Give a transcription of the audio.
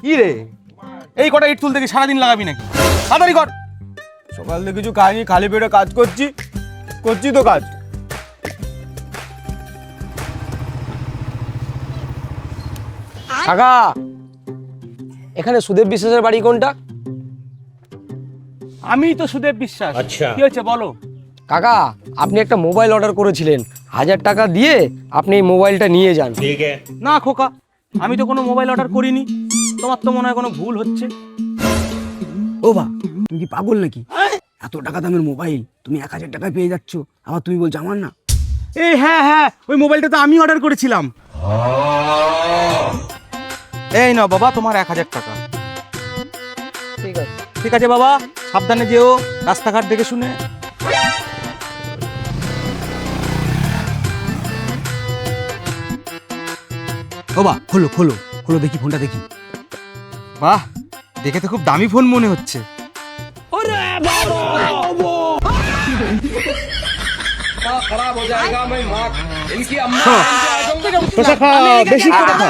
কি রে, এই কটা ইট তুলতে কি সারাদিন লাগাবি নাকি? তাড়াতাড়ি কর। সকাল থেকে কিছু খাইনি, খালি পেটে কাজ করছি তো কাজ। কাকা, এখানে সুদেব বিশ্বাসের বাড়ি কোনটা? আমি তো সুদেব বিশ্বাস। কি হয়েছে বলো? কাকা, আপনি একটা মোবাইল অর্ডার করেছিলেন, 1000 টাকা দিয়ে আপনি এই মোবাইলটা নিয়ে যান। না খোকা, আমি তো কোনো মোবাইল অর্ডার করিনি। তোমার তো মনে হয় কোনো ভুল হচ্ছে। ও বা, তুমি কি পাগল নাকি? এত টাকা দামের মোবাইল তুমি 1000 টাকায় পেয়ে যাচ্ছ, আবার তুমি বলছো আমার না। এই হ্যাঁ, ওই মোবাইলটা তো আমি অর্ডার করেছিলাম। এই নাও বাবা তোমার 1000 টাকা। ঠিক আছে। ঠিক আছে বাবা, সাবধানে যেও, রাস্তাঘাট দেখে শুনে। ও বা, খোলো খোলো খোলো, দেখি ফোনটা দেখি। বাহ, দেখে তো খুব দামি ফোন মনে হচ্ছে। বেশি করে খা।